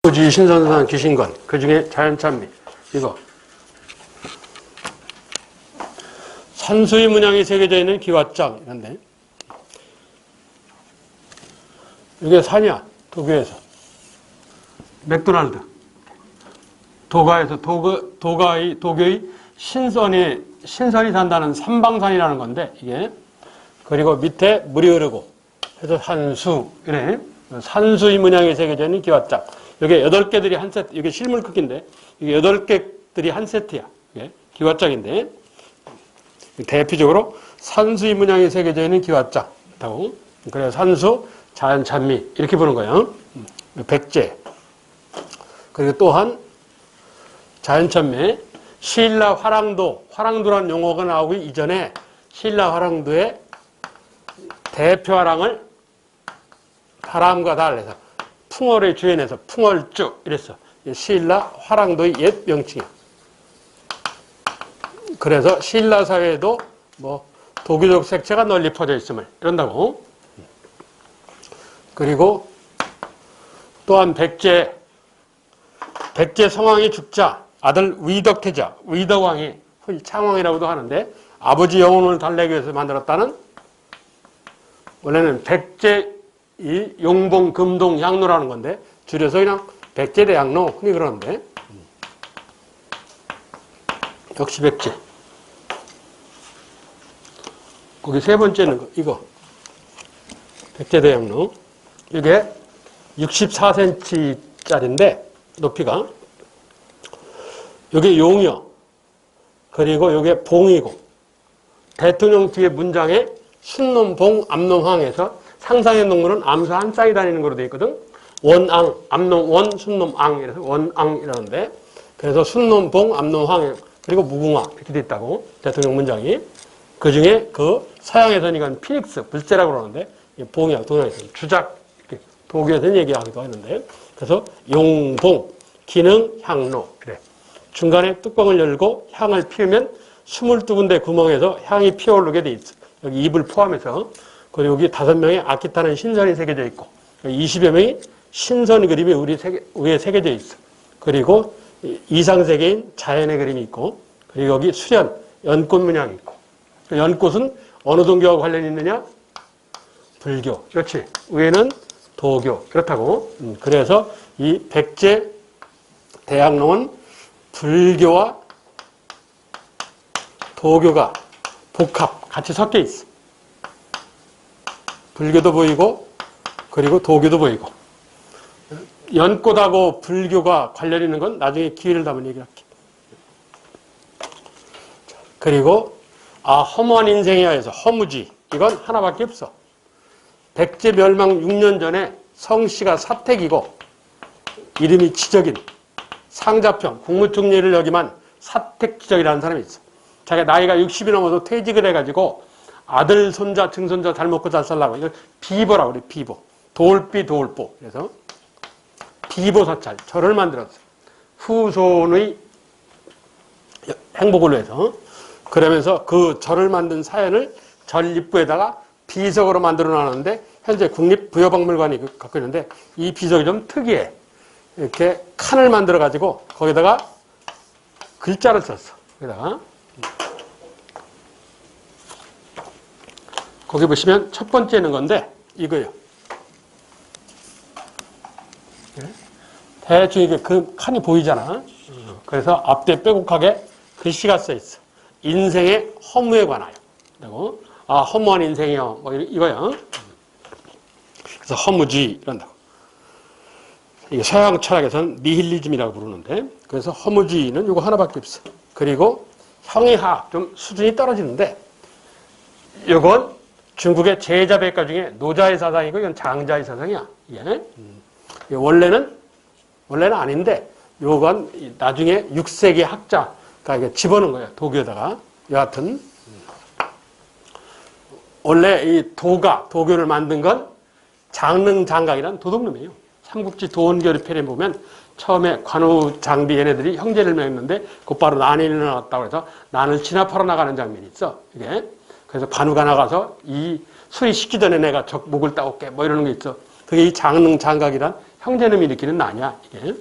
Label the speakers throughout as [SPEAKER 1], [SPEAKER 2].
[SPEAKER 1] 우주의 신선한 귀신관, 그 중에 자연찬미, 이거. 산수의 문양이 새겨져 있는 기왓장, 이런데. 이게 사냐, 도교에서. 맥도날드. 도가에서, 도교의 신선이 산다는 삼방산이라는 건데, 이게. 그리고 밑에 물이 흐르고, 그래서 산수, 이래. 산수의 문양이 새겨져 있는 기왓장. 이게 8개들이 한 세트, 이게 실물 크기인데, 이게 8개들이 한 세트야. 이게 기왓장인데, 대표적으로 산수의 문양이 새겨져 있는 기왓장. 그래서 산수, 자연찬미, 이렇게 보는 거예요. 백제. 그리고 또한, 자연찬미, 신라 화랑도라는 용어가 나오기 이전에 신라 화랑도의 대표 화랑을 사람과 달래서 풍월의 주연에서 풍월주 이랬어. 신라 화랑도의 옛 명칭이야. 그래서 신라 사회에도 뭐 도교적 색채가 널리 퍼져 있음을 이런다고. 그리고 또한 백제 성왕이 죽자 아들 위덕태자, 위덕왕이 흔히 창왕이라고도 하는데 아버지 영혼을 달래기 위해서 만들었다는, 원래는 백제 이 용봉, 금동, 향로라는 건데 줄여서 그냥 백제대양로 흔히 그러는데, 역시 백제. 거기 세 번째는 이거 백제대양로. 이게 64cm짜리인데 높이가, 여기 용이요. 그리고 이게 봉이고, 대통령 뒤에 문장에 순놈, 봉, 암놈항에서 상상의 동물은 암수 한 쌍이 다니는 거로 되어 있거든. 원앙, 암놈, 원, 순놈, 앙. 이래서 원앙이라는데, 그래서 순놈, 봉, 암놈, 황, 그리고 무궁화 이렇게 되어 있다고, 대통령 문장이. 그 중에 그 서양에서는 이건 피닉스, 불새라고 그러는데, 봉이야, 동양에서는 주작, 도교에서는 얘기하기도 하는데, 그래서 용봉, 기능, 향로. 그래. 중간에 뚜껑을 열고 향을 피우면 22군데 구멍에서 향이 피어오르게 돼 있어. 여기 입을 포함해서. 그리고 여기 5명의 악기 타는 신선이 새겨져 있고, 20여 명이 신선 그림이 위에 새겨져 있어. 그리고 이상세계인 자연의 그림이 있고, 그리고 여기 수련, 연꽃 문양이 있고. 연꽃은 어느 종교와 관련이 있느냐? 불교. 그렇지. 위에는 도교. 그렇다고. 그래서 이 백제 대학농은 불교와 도교가 복합, 같이 섞여 있어. 불교도 보이고, 그리고 도교도 보이고. 연꽃하고 불교가 관련 있는 건 나중에 기회를 담은 얘기할게. 그리고, 허무한 인생이야 해서 허무지. 이건 하나밖에 없어. 백제 멸망 6년 전에 성씨가 사택이고, 이름이 지적인 상자평, 국무총리를 역임한 사택지적이라는 사람이 있어. 자기가 나이가 60이 넘어서 퇴직을 해가지고, 아들, 손자, 증손자 잘 먹고 잘 살라고. 이걸 비보라고 그래, 비보. 도울비, 도울보. 그래서 비보사찰, 절을 만들었어. 후손의 행복을 위해서. 그러면서 그 절을 만든 사연을 절 입구에다가 비석으로 만들어 놨는데, 현재 국립부여박물관이 갖고 있는데, 이 비석이 좀 특이해. 이렇게 칸을 만들어가지고, 거기다가 글자를 썼어. 거기다가. 거기 보시면 첫 번째는 건데, 이거요. 대충 이게 그 칸이 보이잖아. 그래서 앞뒤에 빼곡하게 글씨가 써 있어. 인생의 허무에 관하여. 그리고, 허무한 인생이요. 뭐, 이거요. 그래서 허무지, 이런다고. 이게 서양 철학에서는 니힐리즘이라고 부르는데, 그래서 허무지는 이거 하나밖에 없어. 그리고 형이하, 좀 수준이 떨어지는데, 이건 중국의 제자백과 중에 노자의 사상이고, 이건 장자의 사상이야. 이게. 원래는 아닌데, 요건 나중에 6세기 학자가 이게 집어넣은 거예요. 도교에다가. 여하튼. 원래 이 도교를 만든 건 장릉장각이라는 도둑놈이에요. 삼국지 도원결의편에 보면 처음에 관우, 장비 얘네들이 형제를 맺는데 곧바로 난이 일어났다고 해서 난을 진압하러 나가는 장면이 있어. 이게. 그래서 관우가 나가서 이 수리 식기 전에 내가 적 목을 따올게 뭐 이러는 게 있어. 그게 이 장릉장각이란 형제놈이 일으키는 난이야, 이게.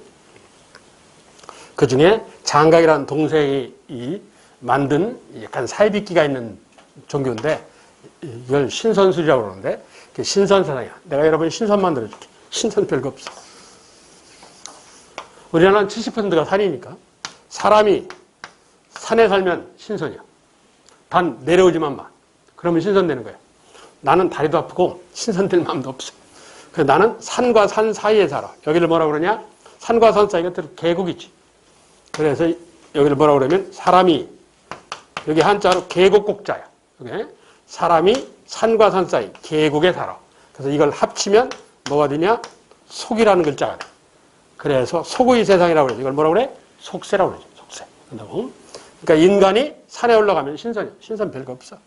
[SPEAKER 1] 그 중에 장각이라는 동생이 만든 약간 사이비기가 있는 종교인데, 이걸 신선술이라고 그러는데, 신선사상이야. 내가 여러분 신선 만들어줄게. 신선 별거 없어. 우리나라는 70%가 산이니까, 사람이 산에 살면 신선이야. 단 내려오지만 마. 그러면 신선되는 거야. 나는 다리도 아프고 신선될 마음도 없어. 그래서 나는 산과 산 사이에 살아. 여기를 뭐라 그러냐? 산과 산 사이가 계곡이지. 그래서 여기를 뭐라 그러면 사람이, 여기 한자로 계곡곡자야. 여기 사람이 산과 산 사이 계곡에 살아. 그래서 이걸 합치면 뭐가 되냐? 속이라는 글자가 돼. 그래서 속의 세상이라고 그러지. 이걸 뭐라 그래? 속세라고 그러지. 속세. 그런다고. 그러니까 인간이 산에 올라가면 신선이야. 신선 별거 없어.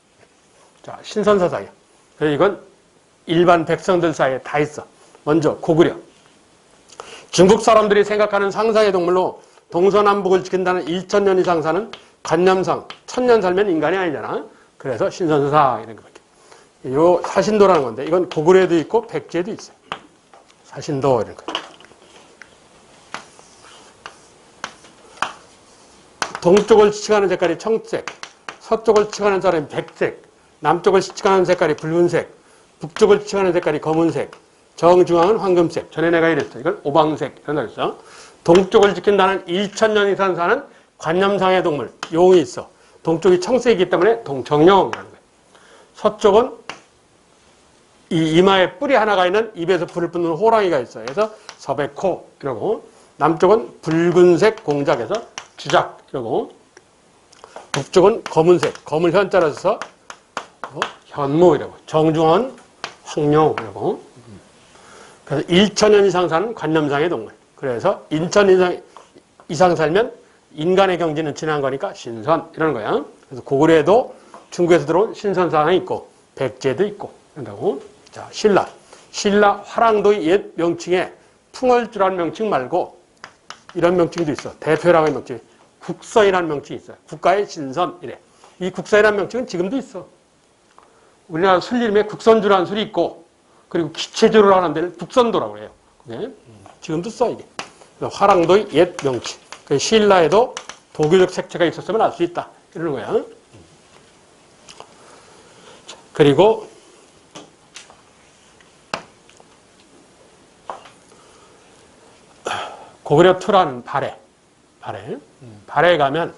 [SPEAKER 1] 자, 신선사상이야. 그래서 이건 일반 백성들 사이에 다 있어. 먼저 고구려. 중국 사람들이 생각하는 상상의 동물로 동서남북을 지킨다는 1000년 이상 사는 관념상 1000년 살면 인간이 아니잖아. 그래서 신선사 이런 거밖에. 요 사신도라는 건데 이건 고구려에도 있고 백제에도 있어요. 사신도 이런 거. 동쪽을 지칭하는 색깔이 청색, 서쪽을 지칭하는 사람이 백색, 남쪽을 지칭하는 색깔이 붉은색, 북쪽을 지칭하는 색깔이 검은색, 정중앙은 황금색. 전에 내가 이랬어. 이걸 오방색. 이런다 그랬어. 동쪽을 지킨다는 1000년 이상 사는 관념상의 동물, 용이 있어. 동쪽이 청색이기 때문에 동청룡이라는 거예요. 서쪽은 이 이마에 뿔이 하나가 있는 입에서 불을 뿜는 호랑이가 있어요. 그래서 서백호 이러고, 남쪽은 붉은색 공작에서 주작 이러고, 북쪽은 검은색, 검을 현자로 써서 현무 이러고, 정중원 황룡 이러고. 그래서 1000년 이상 사는 관념상의 동물. 그래서 1000년 이상 살면 인간의 경지는 지난 거니까 신선 이러는 거야. 그래서 고구려에도 중국에서 들어온 신선사상이 있고 백제도 있고 그런다고. 자, 신라. 신라 화랑도의 옛 명칭에 풍월주라는 명칭 말고 이런 명칭도 있어. 대표라고 하는 명칭. 국서이라는 명칭이 있어요. 국가의 신선 이래. 이 국서이라는 명칭은 지금도 있어. 우리나라 술 이름에 국선주라는 술이 있고, 그리고 기체주로 하는 데는 국선도라고 해요. 네? 지금도 써 이게. 화랑도의 옛 명칭. 신라에도 도교적 색채가 있었으면 알 수 있다. 이러는 거야. 그리고 고구려 투라는 발해. 발해에 가면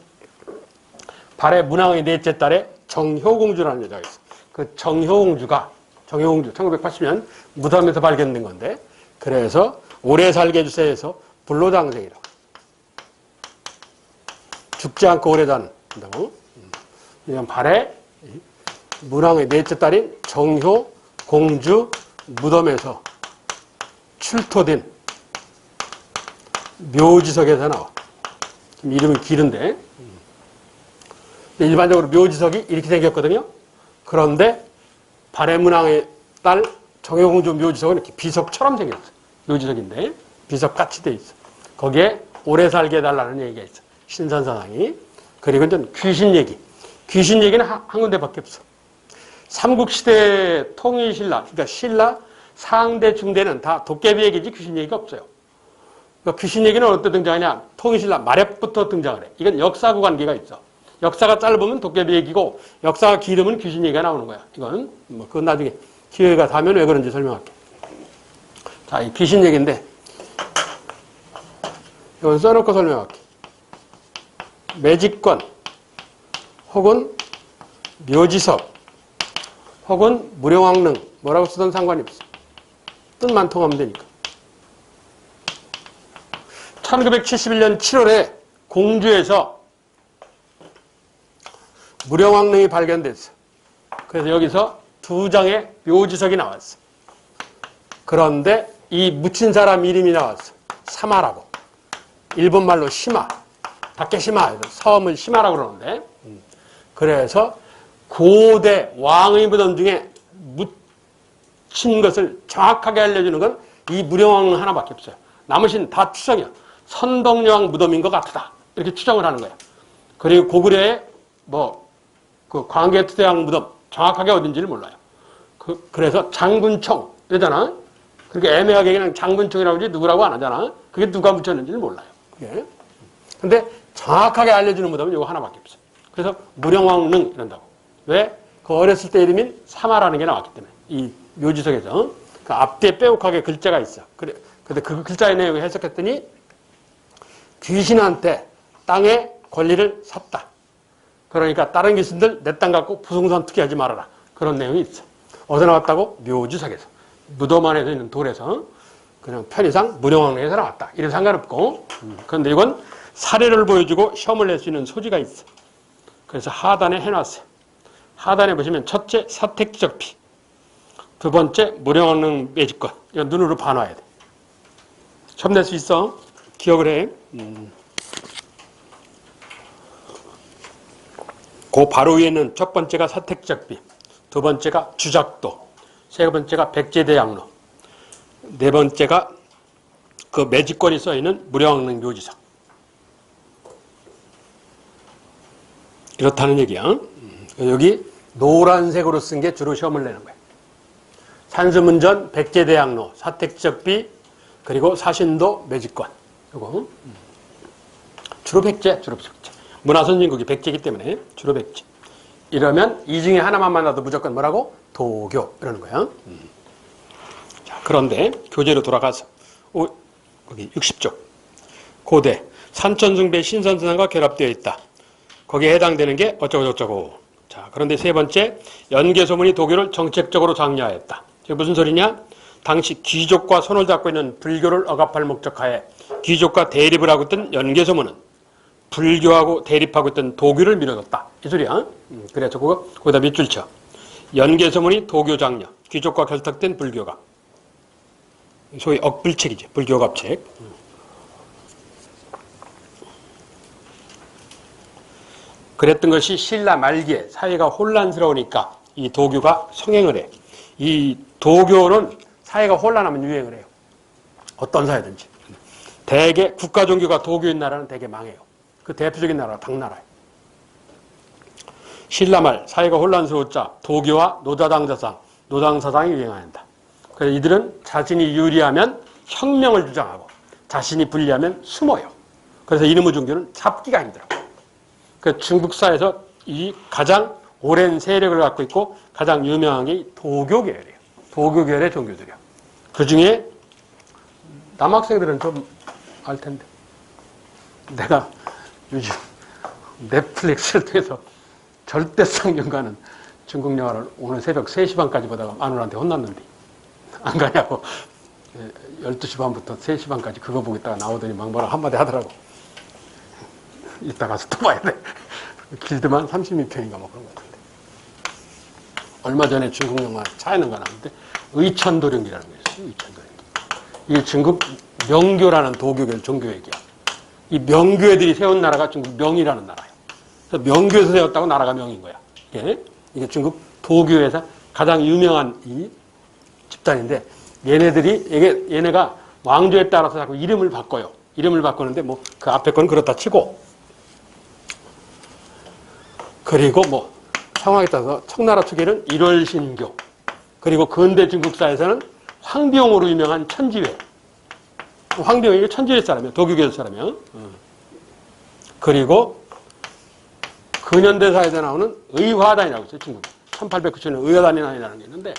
[SPEAKER 1] 발해 문왕의 넷째 딸에 정효공주라는 여자가 있어. 그 정효공주 1980년 무덤에서 발견된 건데, 그래서 오래 살게 해주세요 해서 불로장생이라고. 죽지 않고 오래 산다고. 이건 발해 문왕의 넷째 딸인 정효공주 무덤에서 출토된 묘지석에서 나와. 이름은 길은데, 일반적으로 묘지석이 이렇게 생겼거든요. 그런데 발해문왕의 딸 정효공주 묘지석은 이렇게 비석처럼 생겼어. 묘지석인데 비석같이 돼 있어. 거기에 오래 살게 해달라는 얘기가 있어. 신선사상이. 그리고 이제 귀신 얘기. 귀신 얘기는 한 군데밖에 없어. 삼국시대 통일신라, 그러니까 신라 상대 중대는 다 도깨비 얘기지 귀신 얘기가 없어요. 그러니까 귀신 얘기는 어떻게 등장하냐? 통일신라 말엽부터 등장을 해. 이건 역사구 관계가 있어. 역사가 짧으면 도깨비 얘기고 역사가 길으면 귀신 얘기가 나오는 거야. 이건 뭐 그건 나중에 기회가 닿으면 왜 그런지 설명할게. 자, 이 귀신 얘기인데 이건 써놓고 설명할게. 매직권 혹은 묘지석 혹은 무령왕릉 뭐라고 쓰든 상관이 없어. 뜻만 통하면 되니까. 1971년 7월에 공주에서 무령왕릉이 발견됐어. 그래서 여기서 2장의 묘지석이 나왔어. 그런데 이 묻힌 사람 이름이 나왔어. 사마라고. 일본말로 시마. 다케시마. 섬을 시마라고 그러는데. 그래서 고대 왕의 무덤 중에 묻힌 것을 정확하게 알려주는 건 이 무령왕릉 하나밖에 없어요. 나머지는 다 추정이야. 선덕여왕 무덤인 것 같다. 이렇게 추정을 하는 거야. 그리고 고구려의 그 광개토대왕 무덤 정확하게 어딘지를 몰라요. 그래서 장군청 이러잖아. 그렇게 애매하게 그냥 장근총이라고 하지 누구라고 안 하잖아. 그게 누가 붙였는지는 몰라요. 그게. 근데 정확하게 알려주는 무덤은 이거 하나밖에 없어요. 그래서 무령왕릉 이런다고. 왜? 그 어렸을 때 이름인 사마라는 게 나왔기 때문에. 이 묘지석에서. 그 앞뒤에 빼곡하게 글자가 있어. 그래. 근데 그 글자의 내용을 해석했더니 귀신한테 땅의 권리를 샀다. 그러니까 다른 귀신들 내 땅 갖고 부동산 투기하지 말아라. 그런 내용이 있어. 어디서 나왔다고? 묘지석에서. 무덤 안에 있는 돌에서 그냥 편의상 무령왕릉에서 나왔다. 이래 상관없고. 그런데 이건 사례를 보여주고 시험을 낼 수 있는 소지가 있어. 그래서 하단에 해놨어요. 하단에 보시면 첫째 사택지적피, 두 번째 무령왕릉 매집권. 이건 눈으로 봐놔야 돼. 시험 낼 수 있어. 기억을 해. 그 바로 위에는 첫 번째가 사택지적비, 두 번째가 주작도, 세 번째가 백제대양로, 네 번째가 그 매집권이 써있는 무령왕릉 묘지석. 이렇다는 얘기야. 여기 노란색으로 쓴 게 주로 시험을 내는 거야. 산수문전, 백제대양로, 사택지적비, 그리고 사신도, 매집권. 요거 주로 백제. 문화선진국이 백제이기 때문에 주로 백제. 이러면 이 중에 하나만 만나도 무조건 뭐라고? 도교. 이러는 거야. 자, 그런데 교재로 돌아가서 거기 60쪽. 고대 산천숭배 신선선상과 결합되어 있다. 거기에 해당되는 게 어쩌고저쩌고. 자, 그런데 세 번째, 연개소문이 도교를 정책적으로 장려하였다. 이게 무슨 소리냐? 당시 귀족과 손을 잡고 있는 불교를 억압할 목적하에 귀족과 대립을 하고 있던 연개소문은 불교하고 대립하고 있던 도교를 밀어줬다. 이 소리야. 그래서 거기다 밑줄 쳐. 연개소문이 도교 장려, 귀족과 결탁된 불교가. 소위 억불책이지. 불교갑책. 그랬던 것이 신라 말기에 사회가 혼란스러우니까 이 도교가 성행을 해. 이 도교는 사회가 혼란하면 유행을 해요. 어떤 사회든지. 대개 국가 종교가 도교인 나라는 대개 망해요. 그 대표적인 나라가 당나라예요. 신라 말 사회가 혼란스러웠자 도교와 노당사상이 유행한다. 그래서 이들은 자신이 유리하면 혁명을 주장하고 자신이 불리하면 숨어요. 그래서 이놈의 종교는 잡기가 힘들어. 그 중국사에서 이 가장 오랜 세력을 갖고 있고 가장 유명한 게 도교계열이에요. 도교계열의 종교들이요. 그 중에 남학생들은 좀 알 텐데. 내가 요즘 넷플릭스를 통해서 절대성 연가는 중국 영화를 오늘 새벽 3시 반까지 보다가 마누라한테 혼났는데 안 가냐고 12시 반부터 3시 반까지 그거 보겠다가 나오더니 막 뭐라 한마디 하더라고. 이따 가서 또 봐야 돼. 길드만 32편인가 뭐 그런 것 같은데. 얼마 전에 중국 영화 차이는가 나왔는데 의천도령기라는 게 있어요. 의천도령기. 이게 중국 명교라는 도교계 종교 얘기야. 이 명교애들이 세운 나라가 중국 명이라는 나라예요. 그래서 명교에서 세웠다고 나라가 명인 거야. 이게 중국 도교에서 가장 유명한 이 집단인데 얘네가 왕조에 따라서 자꾸 이름을 바꿔요. 이름을 바꾸는데 뭐 그 앞에 건 그렇다 치고 그리고 뭐 상황에 따라서 청나라 초기에는 일월신교 그리고 근대 중국사에서는 황비용으로 유명한 천지회. 황비용이 천지회 사람이에요. 도교계 사람이에요. 그리고 근현대사에서 나오는 의화단이라고 있어요. 중국에. 1897년 의화단이라는 게 있는데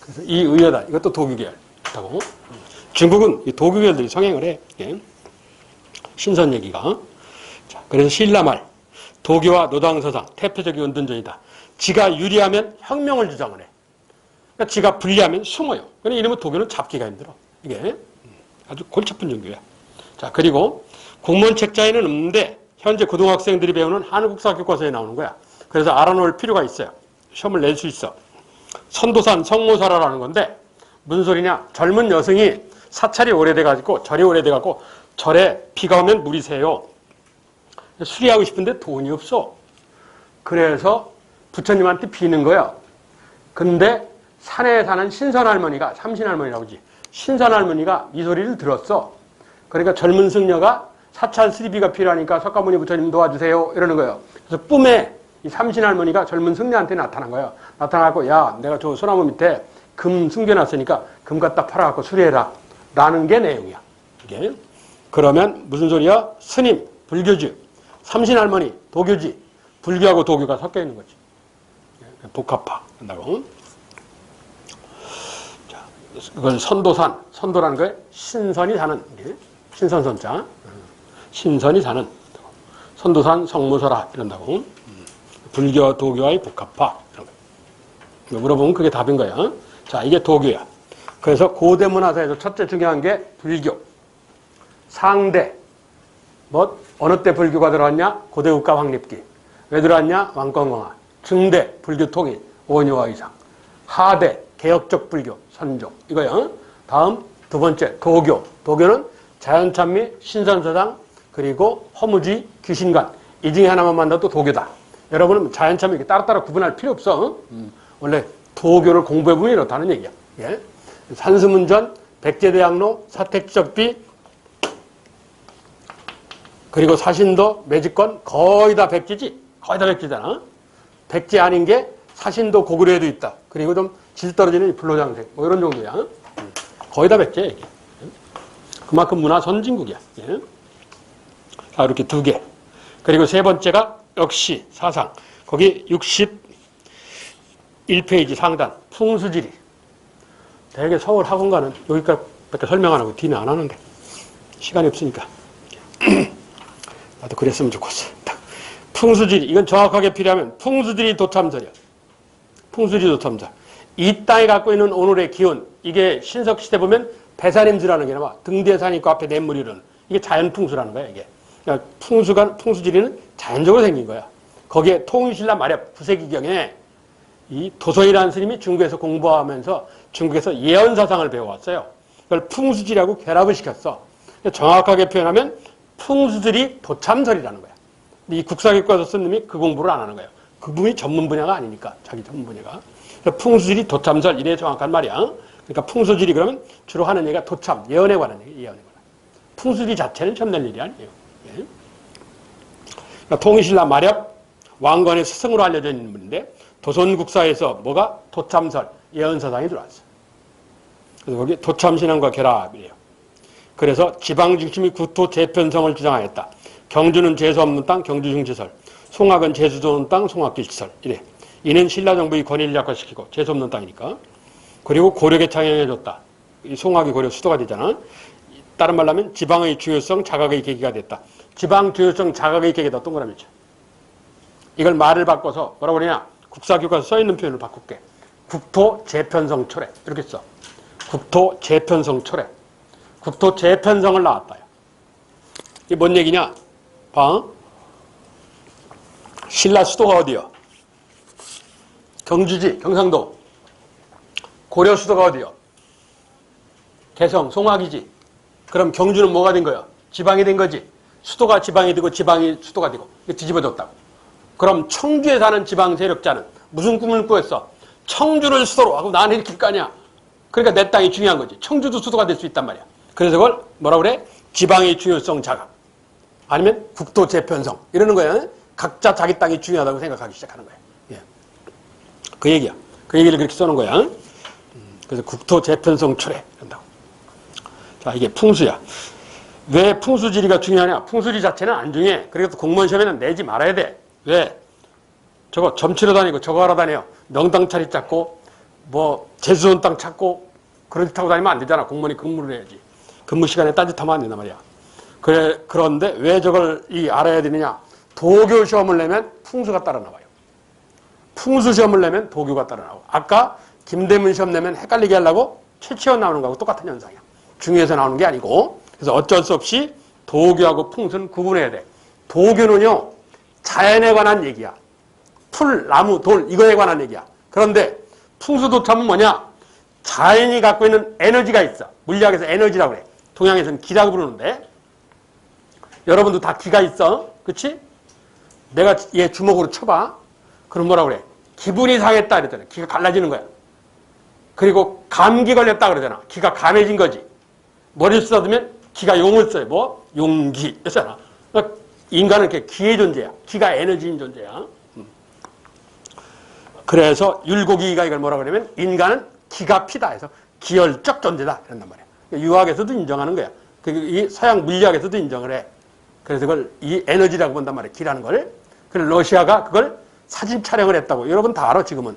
[SPEAKER 1] 그래서 이 의화단 이것도 도교계열 있다고. 중국은 이 도교계열들이 성행을 해. 신선 얘기가. 자, 그래서 신라말 도교와 노당서상 대표적인 원둔전이다. 지가 유리하면 혁명을 주장을 해. 그러니까 지가 불리하면 숨어요. 그러니까 이러면 도교는 잡기가 힘들어. 이게 아주 골치 아픈 종교야. 자, 그리고 공무원 책자에는 없는데 현재 고등학생들이 배우는 한국사 교과서에 나오는 거야. 그래서 알아놓을 필요가 있어요. 시험을 낼 수 있어. 선도산 성모사라라는 건데 무슨 소리냐? 젊은 여성이 사찰이 오래돼가지고 절이 오래돼가지고 절에 비가 오면 물이 새요. 수리하고 싶은데 돈이 없어. 그래서 부처님한테 비는 거야. 근데 산에 사는 신선할머니가 삼신할머니라고 하지. 신선할머니가 이 소리를 들었어. 그러니까 젊은 승려가 사찰 수리비가 필요하니까 석가모니 부처님 도와주세요. 이러는 거예요. 그래서 꿈에 이 삼신할머니가 젊은 승려한테 나타난 거예요. 나타나고 야 내가 저 소나무 밑에 금 숨겨놨으니까 금 갖다 팔아갖고 수리해라. 라는 게 내용이야. 이게. 그러면 무슨 소리야? 스님, 불교주, 삼신할머니, 도교지, 불교하고 도교가 섞여 있는 거지. 복합화 한다고. 자, 그건 선도산, 선도라는 거에 신선이 사는, 신선선자, 신선이 사는, 선도산 성무서라 이런다고. 불교, 도교와의 복합화 이런 거. 물어보면 그게 답인 거야. 자, 이게 도교야. 그래서 고대 문화사에서 첫째 중요한 게 불교. 상대, 뭐 어느 때 불교가 들어왔냐? 고대 국가 확립기. 왜 들어왔냐? 왕권강화. 중대, 불교 통일, 원효와 이상. 하대, 개혁적 불교, 선종. 이거요. 다음 두 번째, 도교. 도교는 자연찬미, 신선사상, 그리고 허무주의, 귀신관. 이 중에 하나만 만나도 도교다. 여러분은 자연찬미 이렇게 따로따로 구분할 필요 없어. 원래 도교를 공부해보면 이렇다는 얘기야. 예? 산수문전, 백제대학로, 사택지적비, 그리고 사신도, 매직권 거의 다 백제지. 거의 다 백제잖아. 백제 아닌 게 사신도 고구려에도 있다. 그리고 좀 질 떨어지는 불로장생 뭐 이런 정도야. 거의 다 백제. 그만큼 문화 선진국이야. 예. 자, 이렇게 두 개. 그리고 세 번째가 역시 사상. 거기 61페이지 상단 풍수지리. 대개 서울 학원가는 여기까지밖에 설명 안 하고 뒤는 안 하는데 시간이 없으니까. 나도 그랬으면 좋겠어. 풍수지리. 이건 정확하게 필요하면 풍수지리 도참설이야. 풍수지리 도참설. 이 땅이 갖고 있는 오늘의 기온. 이게 신석시대 보면 배산임수라는 게 나와. 등대에 산이 있고 앞에 냇물이 흐르는. 이게 자연풍수라는 거야, 이게. 그러니까 풍수지리는 자연적으로 생긴 거야. 거기에 통일신라 말엽 9세기경에 이 도선이라는 스님이 중국에서 공부하면서 중국에서 예언사상을 배워왔어요. 그걸 풍수지리하고 결합을 시켰어. 정확하게 표현하면 풍수지리 도참설이라는 거야. 근데 이 국사교과서 쓴 놈이 그 공부를 안 하는 거예요. 그분이 전문 분야가 아니니까, 자기 전문 분야가. 풍수지리 도참설, 이래 정확한 말이야. 그러니까 풍수지리 그러면 주로 하는 얘기가 도참, 예언에 관한 얘기, 예언에 관한. 풍수지리 자체는 처음 낼 일이 아니에요. 예. 그러니까 통일신라 마렵, 왕건의 스승으로 알려져 있는 분인데, 도선국사에서 뭐가? 도참설, 예언사상이 들어왔어. 그래서 거기 도참신앙과 결합이래요. 그래서 지방 중심이 구토 재편성을 주장하였다. 경주는 재수 없는 땅, 경주 중지설. 송악은 재수 좋은 땅, 송악길지설. 이래. 이는 신라 정부의 권위를 약화시키고 재수 없는 땅이니까. 그리고 고력에 창영해줬다. 이 송악이 고려 수도가 되잖아. 다른 말로 하면 지방의 주요성, 자각의 계기가 됐다. 지방 주요성, 자각의 계기다. 동그라미죠. 이걸 말을 바꿔서 뭐라고 그러냐? 국사교과서 써있는 표현을 바꿀게. 국토 재편성 초래. 이렇게 써. 국토 재편성 초래. 국토 재편성을 나왔다요. 이게 뭔 얘기냐? 봐. 신라 수도가 어디요? 경주지, 경상도. 고려 수도가 어디요? 개성, 송악이지. 그럼 경주는 뭐가 된 거예요? 지방이 된 거지. 수도가 지방이 되고 지방이 수도가 되고. 뒤집어졌다고. 그럼 청주에 사는 지방 세력자는 무슨 꿈을 꾸었어? 청주를 수도로 하고 나는 이렇게 거 아니야. 그러니까 내 땅이 중요한 거지. 청주도 수도가 될 수 있단 말이야. 그래서 그걸 뭐라 그래? 지방의 중요성 자각. 아니면 국토 재편성. 이러는 거야. 각자 자기 땅이 중요하다고 생각하기 시작하는 거야. 예. 그 얘기야. 그 얘기를 그렇게 써놓은 거야. 그래서 국토 재편성 초래. 한다고. 자, 이게 풍수야. 왜 풍수지리가 중요하냐? 풍수지리 자체는 안 중요해. 그래서 공무원 시험에는 내지 말아야 돼. 왜? 저거 점치러 다니고 저거 하러 다녀. 명당 차리 찾고 뭐 재수 좋은 땅 찾고 그런 데 타고 다니면 안 되잖아. 공무원이 근무를 해야지. 근무 시간에 딴짓하면 안 된단 말이야. 그런데 왜 저걸 알아야 되느냐? 도교 시험을 내면 풍수가 따라 나와요. 풍수 시험을 내면 도교가 따라 나오고. 아까 김대문 시험 내면 헷갈리게 하려고 최치원 나오는 거하고 똑같은 현상이야. 중요해서 나오는 게 아니고. 그래서 어쩔 수 없이 도교하고 풍수는 구분해야 돼. 도교는요, 자연에 관한 얘기야. 풀, 나무, 돌, 이거에 관한 얘기야. 그런데 풍수도참은 뭐냐? 자연이 갖고 있는 에너지가 있어. 물리학에서 에너지라고 그래. 동양에서는 기라고 부르는데. 여러분도 다 기가 있어. 그치? 내가 얘 주먹으로 쳐봐. 그럼 뭐라고 그래? 기분이 상했다 그랬잖아. 기가 갈라지는 거야. 그리고 감기 걸렸다 그러잖아. 기가 감해진 거지. 머리를 쓰다듬으면 기가 용을 써요. 뭐? 용기. 이랬잖아. 그러니까 인간은 이렇게 기의 존재야. 기가 에너지인 존재야. 그래서 율곡이가 이걸 뭐라고 그러냐면 인간은 기가 피다 해서 기혈적 존재다 이런단 말이야. 유학에서도 인정하는 거야. 이 서양 물리학에서도 인정을 해. 그래서 그걸 이 에너지라고 본단 말이야. 기라는 걸. 그래서 러시아가 그걸 사진 촬영을 했다고. 여러분 다 알아 지금은.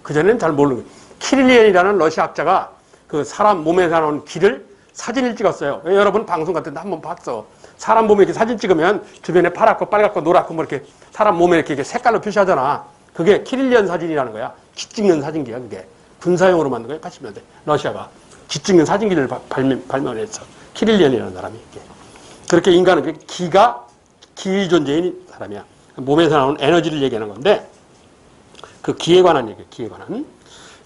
[SPEAKER 1] 그전에는 잘 모르는 거예요. 키릴리언이라는 러시아 학자가 그 사람 몸에서 나온 기를 사진을 찍었어요. 여러분 방송 같은 데 한번 봤어. 사람 몸에 이렇게 사진 찍으면 주변에 파랗고 빨갛고 노랗고 뭐 이렇게 사람 몸에 이렇게 색깔로 표시하잖아. 그게 키릴리언 사진이라는 거야. 기 찍는 사진기야 그게. 군사용으로 만든 거야 80년대. 러시아가 기 찍는 사진기를 발명했어. 키릴리언이라는 사람이. 그렇게 인간은 기가 기 존재인 사람이야. 몸에서 나오는 에너지를 얘기하는 건데 그 기에 관한 얘기예요. 기에 관한.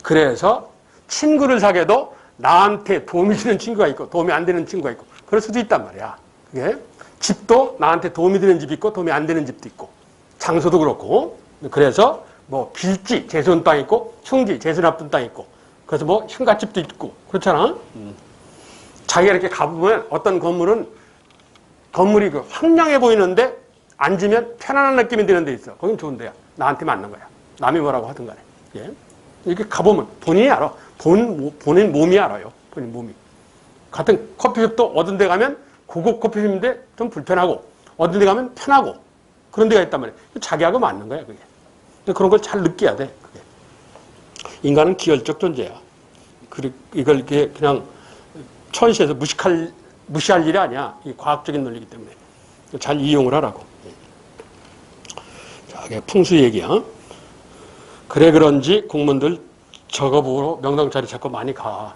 [SPEAKER 1] 그래서 친구를 사귀어도 나한테 도움이 되는 친구가 있고 도움이 안 되는 친구가 있고 그럴 수도 있단 말이야. 그게 집도 나한테 도움이 되는 집이 있고 도움이 안 되는 집도 있고 장소도 그렇고 그래서 뭐 빌지 재수없는 땅 있고 흉지 재수 나쁜 땅 있고 그래서 뭐 흉갓집도 있고 그렇잖아. 자기가 이렇게 가보면 어떤 건물이 그 황량해 보이는데 앉으면 편안한 느낌이 드는 데 있어. 거긴 좋은 데야. 나한테 맞는 거야. 남이 뭐라고 하든 간에. 예? 이렇게 가보면 본인이 알아. 본인 몸이 알아요. 본인 몸이. 같은 커피숍도 어떤 데 가면 고급 커피숍인데 좀 불편하고 어떤 데 가면 편하고 그런 데가 있단 말이야. 자기하고 맞는 거야. 그게. 그런 걸 잘 느껴야 돼. 그게. 인간은 기혈적 존재야. 이걸 그냥 천시에서 무시할 일이 아니야. 이 과학적인 논리이기 때문에. 잘 이용을 하라고. 자, 이게 풍수 얘기야. 그래 그런지 공무원들 저거 보고 명당자리 자꾸 많이 가.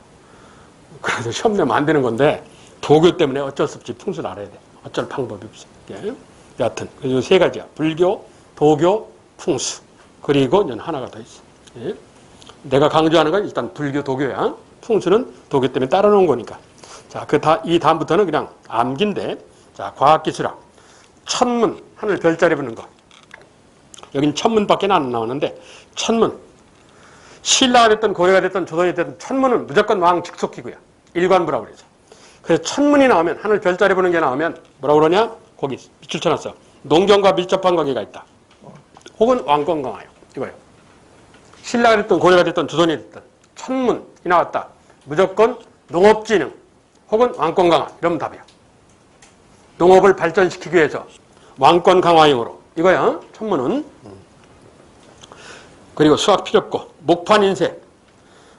[SPEAKER 1] 그래서 시험 내면 안 되는 건데 도교 때문에 어쩔 수 없이 풍수를 알아야 돼. 어쩔 방법이 없어. 예? 여하튼 이 세 가지야. 불교, 도교, 풍수. 그리고 하나가 더 있어. 예? 내가 강조하는 건 일단 불교, 도교야. 풍수는 도교 때문에 따라놓은 거니까. 자, 이 다음부터는 그냥 암기인데, 자, 과학기술학. 천문, 하늘 별자리 보는 거. 여긴 천문밖에 안 나오는데, 천문. 신라가 됐든 고려가 됐든 조선이 됐든 천문은 무조건 왕직속기구야. 일관부라고 그래서. 그래서 천문이 나오면, 하늘 별자리 보는 게 나오면, 뭐라고 그러냐? 거기 밑줄 쳐놨어. 농경과 밀접한 관계가 있다. 혹은 왕권강화요. 이거요. 신라가 됐든 고려가 됐든 조선이 됐든 천문이 나왔다. 무조건 농업진흥 혹은 왕권강화. 이러면 답이야. 농업을 발전시키기 위해서 왕권강화용으로. 이거야. 천문은. 그리고 수학 필요 없고 목판인쇄.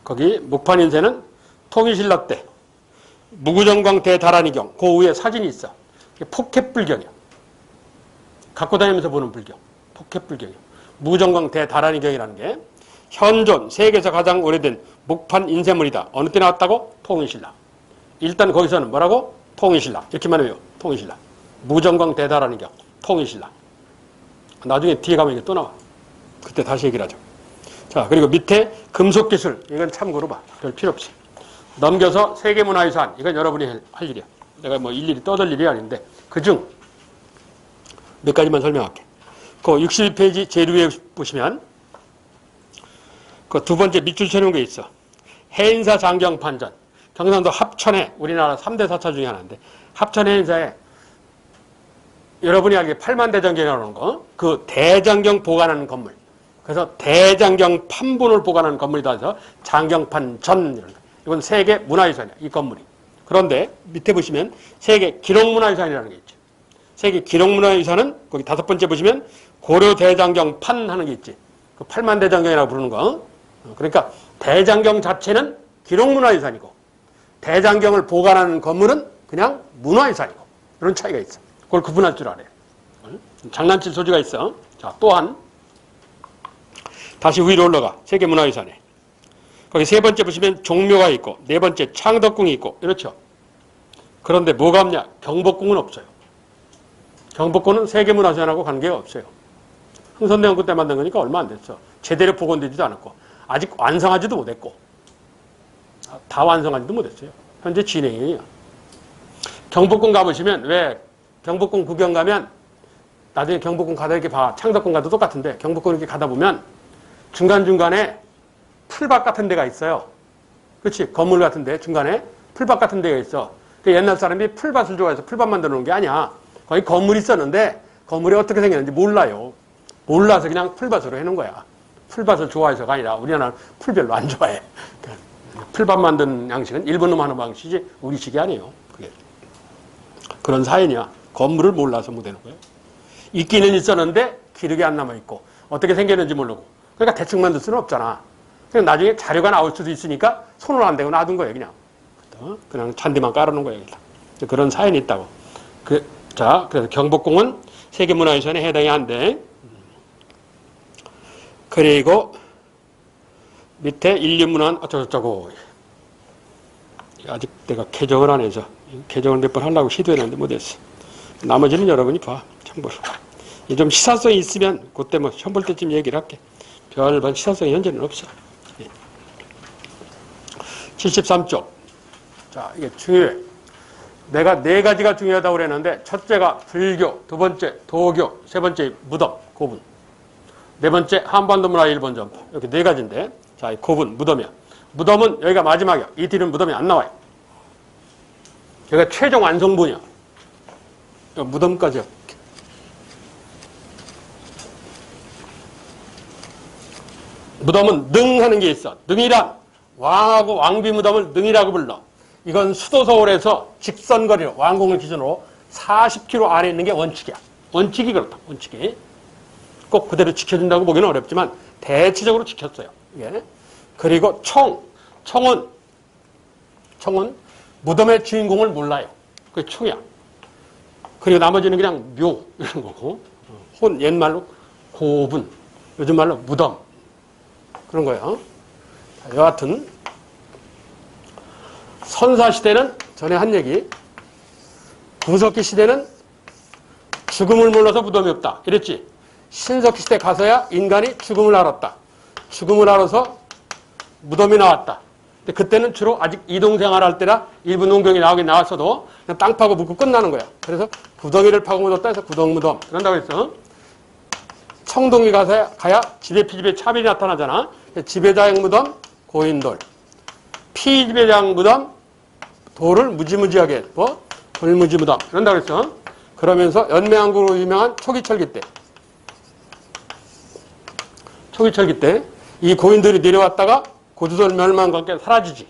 [SPEAKER 1] 거기 목판인쇄는 통일신라 때 무구정광 대다란이경 그 위에 사진이 있어. 포켓불경이야. 갖고 다니면서 보는 불경. 포켓불경이야. 무구정광 대다란이경이라는 게 현존 세계에서 가장 오래된 목판 인쇄물이다. 어느 때 나왔다고? 통일신라. 일단 거기서는 뭐라고? 통일신라. 이렇게만 해요. 통일신라. 무구정광 대다란이경. 통일신라. 나중에 뒤에 가면 이게 또 나와. 그때 다시 얘기를 하죠. 자, 그리고 밑에 금속기술. 이건 참고로 봐. 별 필요 없이. 넘겨서 세계문화유산. 이건 여러분이 할 일이야. 내가 뭐 일일이 떠들 일이 아닌데 그중 몇 가지만 설명할게. 그 62페이지 제2에 보시면 그 두 번째 밑줄 쳐놓은 게 있어. 해인사 장경판전. 경상도 합천에 우리나라 3대 사찰 중에 하나인데 합천 해인사에 여러분이 알기에 팔만대장경이라는 거, 그 대장경 보관하는 건물. 그래서 대장경 판본을 보관하는 건물이다 해서 장경판전 이런 거. 이건 세계 문화유산이야. 이 건물이. 그런데 밑에 보시면 세계 기록문화유산이라는 게 있죠. 세계 기록문화유산은 거기 다섯 번째 보시면 고려 대장경 판 하는 게 있지. 그 팔만대장경이라고 부르는 거. 그러니까 대장경 자체는 기록문화유산이고 대장경을 보관하는 건물은 그냥 문화유산이고 이런 차이가 있어. 그걸 구분할 줄 알아요. 장난칠 소지가 있어. 자, 또한 다시 위로 올라가. 세계문화유산에. 거기 세 번째 보시면 종묘가 있고 네 번째 창덕궁이 있고 이렇죠. 그런데 뭐가 없냐? 경복궁은 없어요. 경복궁은 세계문화유산하고 관계가 없어요. 흥선대원군 때 만든 거니까 얼마 안 됐어. 제대로 복원되지도 않았고 아직 완성하지도 못했고 다 완성하지도 못했어요. 현재 진행이에요. 경복궁 가보시면 왜 경복궁 구경 가면 나중에 경복궁 가다 이렇게 봐. 창덕궁 가도 똑같은데 경복궁 이렇게 가다 보면 중간중간에 풀밭 같은 데가 있어요. 그렇지? 건물 같은데 중간에 풀밭 같은 데가 있어. 그 옛날 사람이 풀밭을 좋아해서 풀밭 만들어 놓은 게 아니야. 거기 건물이 있었는데 건물이 어떻게 생겼는지 몰라요. 몰라서 그냥 풀밭으로 해놓은 거야. 풀밭을 좋아해서가 아니라 우리나라는 풀 별로 안 좋아해. 풀밭 만드는 양식은 일본 놈 하는 방식이지 우리식이 아니에요. 그게. 그런 사연이야. 건물을 몰라서 못 되는 거예요. 있기는 있었는데 기록이 안 남아있고 어떻게 생겼는지 모르고 그러니까 대충 만들 수는 없잖아. 그냥 나중에 자료가 나올 수도 있으니까 손을 안 대고 놔둔 거예요. 그냥 잔디만 깔아놓은 거예요. 그런 사연이 있다고. 자, 그래서 경복궁은 세계문화유산에 해당이 안 돼. 그리고 밑에 인류문화는 어쩌고저쩌고. 아직 내가 개정을 안 해서 개정을 몇 번 하려고 시도했는데 못했어. 나머지는 여러분이 봐. 참고로. 좀 시사성이 있으면 그때 뭐 시험 볼 때쯤 얘기를 할게. 별반 시사성이 현재는 없어. 73쪽. 자, 이게 중요해. 내가 4가지가 중요하다고 그랬는데 첫째가 불교, 두 번째 도교, 세 번째 무덤, 고분. 네 번째 한반도 문화 일본 전파. 이렇게 4가지인데 자, 고분, 무덤이야. 무덤은 여기가 마지막이야. 이 뒤는 무덤이 안 나와요. 여기가 최종 완성본이야. 무덤까지야. 무덤은 능하는 게 있어. 능이란 왕하고 왕비 무덤을 능이라고 불러. 이건 수도 서울에서 직선거리로 왕궁을 기준으로 40km 안에 있는 게 원칙이야. 원칙이 그렇다. 원칙이. 꼭 그대로 지켜준다고 보기는 어렵지만 대체적으로 지켰어요. 예. 그리고 청은 무덤의 주인공을 몰라요. 그게 총이야. 그리고 나머지는 그냥 묘 이런 거고 옛말로 고분, 요즘 말로 무덤 그런 거예요. 여하튼 선사시대는 전에 한 얘기, 구석기 시대는 죽음을 몰라서 무덤이 없다 이랬지. 신석기 시대 가서야 인간이 죽음을 알았다. 죽음을 알아서 무덤이 나왔다. 근데 그때는 주로 아직 이동생활할 때라 일부 농경이 나오긴 나왔어도 그냥 땅 파고 묻고 끝나는 거야. 그래서 구덩이를 파고 묻었다 해서 구덩무덤 그런다고 했어. 청동이 가야 지배피지배 차별이 나타나잖아. 지배자형 무덤, 고인돌. 피지배자형 무덤, 돌을 무지무지하게 돌무지 무덤 이런다고 했어. 그러면서 연매왕국으로 유명한 초기철기 때 이 고인들이 내려왔다가 고조선 멸망과 함께 사라지지.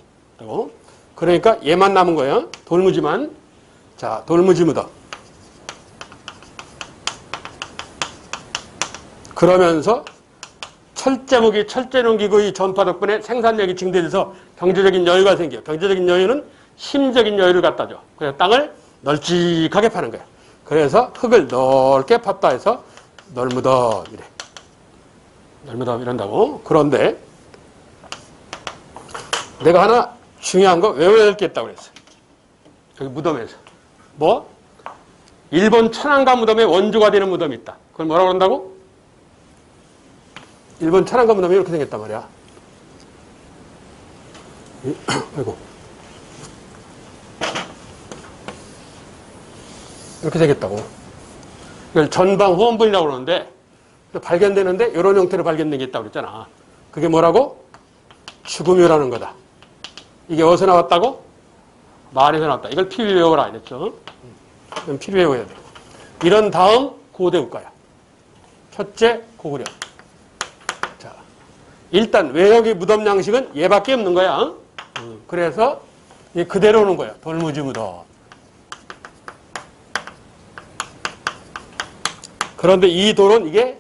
[SPEAKER 1] 그러니까 얘만 남은 거예요. 돌무지만. 자, 돌무지 무덤. 그러면서 철제목이 철제 농기구의 전파 덕분에 생산력이 증대돼서 경제적인 여유가 생겨요. 경제적인 여유는 심적인 여유를 갖다 줘. 그래서 땅을 널찍하게 파는 거야. 그래서 흙을 넓게 팠다 해서 널무덤 이래. 널무덤 이런다고. 그런데 내가 하나 중요한 거 외워야 될 게 있다고 그랬어. 여기 무덤에서. 일본 천안가 무덤의 원조가 되는 무덤이 있다. 그걸 뭐라고 그런다고? 일본 천안가 무덤이 이렇게 생겼단 말이야. 아이고. 이렇게 생겼다고. 이걸 전방 후원본이라고 그러는데 발견되는데 이런 형태로 발견된 게 있다고 그랬잖아. 그게 뭐라고? 죽음이라는 거다. 이게 어디서 나왔다고? 말에서 나왔다. 이걸 필히 외워라 이랬죠. 이건 필히 외워야 돼. 이런 다음 고대국가야. 첫째 고구려. 자, 일단 외역의 무덤 양식은 얘밖에 없는 거야. 그래서 그대로 오는 거야. 돌무지 무덤. 그런데 이 돌은 이게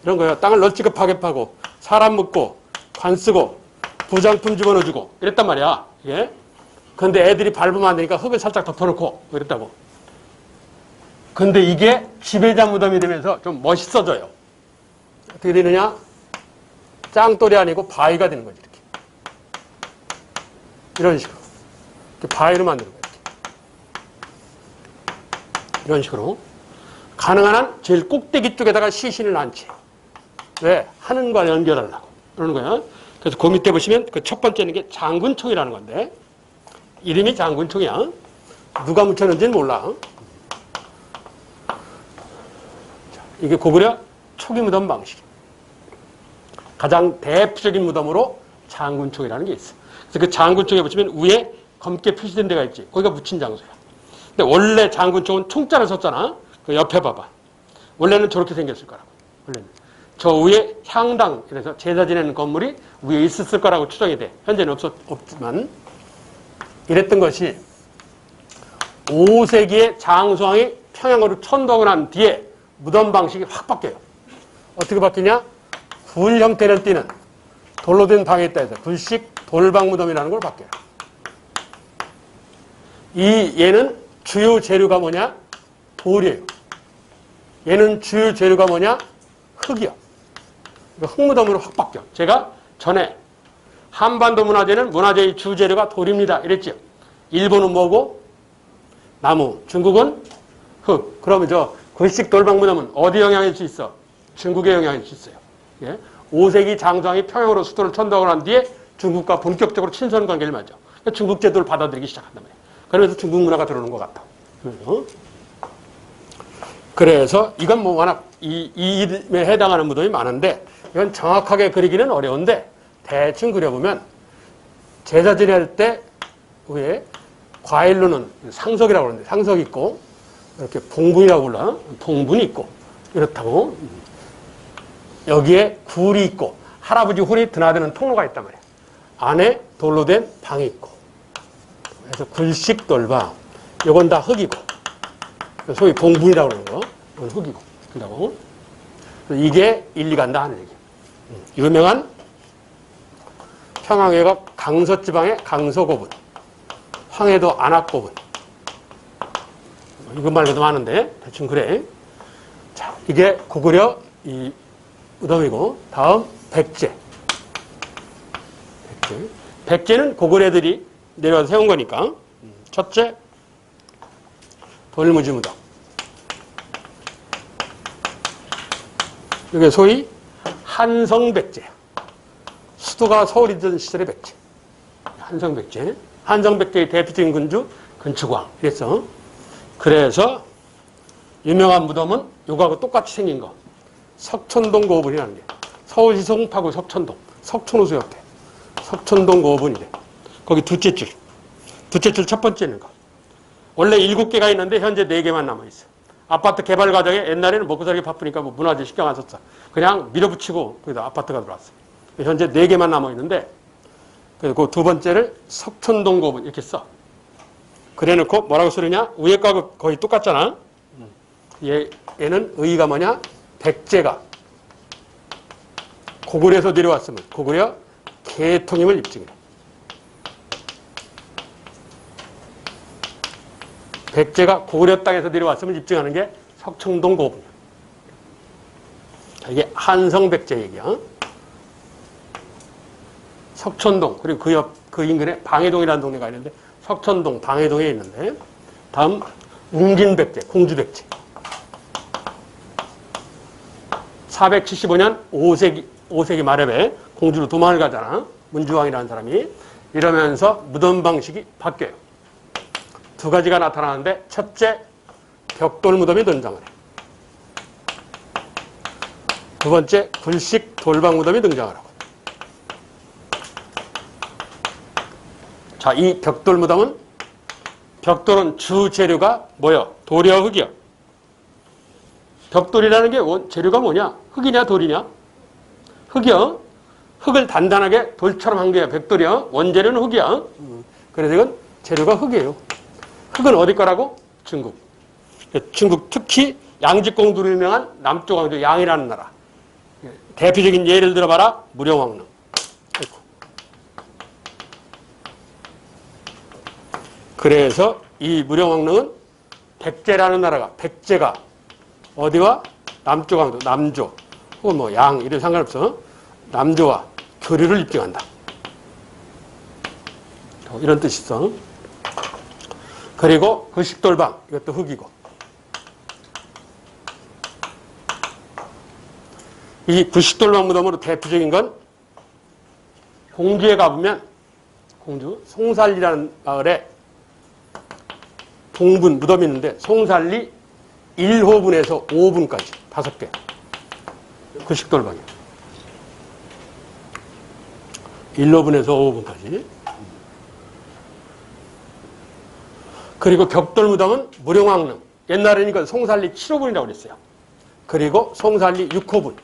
[SPEAKER 1] 이런 거예요. 땅을 널찍하게 파고 사람 묻고 관 쓰고 부장품 집어넣어주고 이랬단 말이야. 예? 근데 애들이 밟으면 안 되니까 흙을 살짝 덮어놓고 이랬다고. 근데 이게 지배자 무덤이 되면서 좀 멋있어져요. 어떻게 되느냐? 짱돌이 아니고 바위가 되는 거지. 이렇게. 이런 식으로. 이렇게 바위로 만드는 거예요. 이런 식으로. 가능한 한 제일 꼭대기 쪽에다가 시신을 앉지. 왜? 하늘과 연결하려고. 그러는 거야. 그래서 그 밑에 보시면 그 첫 번째는 게 장군총이라는 건데 이름이 장군총이야. 누가 묻혔는지는 몰라. 자, 이게 고구려 초기 무덤 방식. 가장 대표적인 무덤으로 장군총이라는 게 있어. 그래서 그 장군총에 보시면 위에 검게 표시된 데가 있지. 거기가 묻힌 장소야. 근데 원래 장군총은 총자를 썼잖아. 그 옆에 봐봐. 원래는 저렇게 생겼을 거라고. 원래는. 저 위에 향당, 그래서 제사 지내는 건물이 위에 있었을 거라고 추정이 돼. 현재는 없지만. 이랬던 것이 5세기에 장수왕이 평양으로 천도하고 난 뒤에 무덤 방식이 확 바뀌어요. 어떻게 바뀌냐? 굴 형태를 띠는 돌로 된 방에 있다 해서 굴식 돌방 무덤이라는 걸 바뀌어요. 얘는 주요 재료가 뭐냐? 돌이에요. 얘는 주요 재료가 뭐냐? 흙이요. 흙무덤으로 확 바뀌어. 제가 전에 한반도 문화재는 문화재의 주재료가 돌입니다. 이랬죠. 일본은 뭐고? 나무. 중국은 흙. 그러면 저 굴식 돌방무덤은 어디 영향일 수 있어? 중국의 영향일 수 있어요. 예? 5세기 장수왕이 평양으로 수도를 천도하고 난 뒤에 중국과 본격적으로 친선 관계를 맺죠. 중국 제도를 받아들이기 시작한단 말이에요. 그러면서 중국 문화가 들어오는 것 같아. 그래서 이건 뭐 워낙 이 이름에 해당하는 무덤이 많은데 이건 정확하게 그리기는 어려운데 대충 그려보면 제사 지낼 때 위에 과일로는 상석이라고 그러는데 상석이 있고 이렇게 봉분이라고 불러. 봉분이 있고 이렇다고. 여기에 굴이 있고 할아버지 홀이 드나드는 통로가 있단 말이에요. 안에 돌로 된 방이 있고. 그래서 굴식 돌방. 이건 다 흙이고. 소위 봉분이라고 그러는 거. 이건 흙이고. 그런다고. 이게 일리 간다 하는 얘기예요. 유명한 평양외곽 강서지방의 강서고분. 황해도 안압고분. 이것 말고도 많은데 대충 그래. 자, 이게 고구려 이 무덤이고 다음 백제. 백제는 고구려들이 내려와서 세운 거니까. 첫째 돌무지 무덤. 이게 소위 한성백제야. 수도가 서울이던 시절의 백제. 한성백제. 한성백제의 대표적인 군주 근축왕. 그래서 유명한 무덤은 요거하고 똑같이 생긴 거. 석천동 고분이라는 게. 서울시 송파구 석천동. 석촌호수 옆에. 석천동 고분이래. 거기 둘째 줄. 둘째 줄 첫 번째 있는 거. 원래 7개가 있는데 현재 4개만 남아있어. 아파트 개발 과정에 옛날에는 먹고 살기 바쁘니까 뭐 문화재 신경 안 썼어. 그냥 밀어붙이고 거기다 아파트가 들어왔어. 현재 4개만 남아있는데 그리고 두 번째를 석천동 고분 이렇게 써. 그래 놓고 뭐라고 쓰느냐? 위에 거하고 거의 똑같잖아. 얘는 의의가 뭐냐? 백제가 고구려에서 내려왔으면 고구려 개통임을 입증해. 백제가 고구려 땅에서 내려왔으면 입증하는 게 석천동 고분이야. 이게 한성백제 얘기야. 석천동 그리고 그 인근에 방해동이라는 동네가 있는데 석천동 방해동에 있는데 다음 웅진백제 공주백제 475년 5세기 말에 공주로 도망을 가잖아. 문주왕이라는 사람이. 이러면서 무덤 방식이 바뀌어요. 두 가지가 나타나는데 첫째 벽돌 무덤이 등장을 해. 두 번째 굴식 돌방 무덤이 등장을 하고. 자, 이 벽돌 무덤은 벽돌은 주 재료가 뭐야? 돌이야 흙이야? 벽돌이라는 게 재료가 뭐냐? 흙이냐 돌이냐? 흙이야. 흙을 단단하게 돌처럼 한 게 벽돌이야. 원재료는 흙이야. 그래서 이건 재료가 흙이에요. 흙은 어디 거라고? 중국. 중국 특히 양직공주로 유명한 남쪽 왕조 양이라는 나라. 대표적인 예를 들어봐라. 무령왕릉. 그래서 이 무령왕릉은 백제라는 나라가 백제가 어디와? 남쪽 왕조, 남조 혹은 뭐 양 이런 상관없어. 남조와 교류를 입증한다. 이런 뜻이 있어. 그리고 굴식돌방 이것도 흙이고. 이 굴식돌방 무덤으로 대표적인 건 공주에 가보면 공주 송살리라는 마을에 봉분 무덤이 있는데 송살리 1호분에서 5분까지 5개 굴식돌방이에요. 1호분에서 5호분까지. 그리고 벽돌 무덤은 무령왕릉. 옛날에는 이건 송살리 7호분이라고 그랬어요. 그리고 송살리 6호분.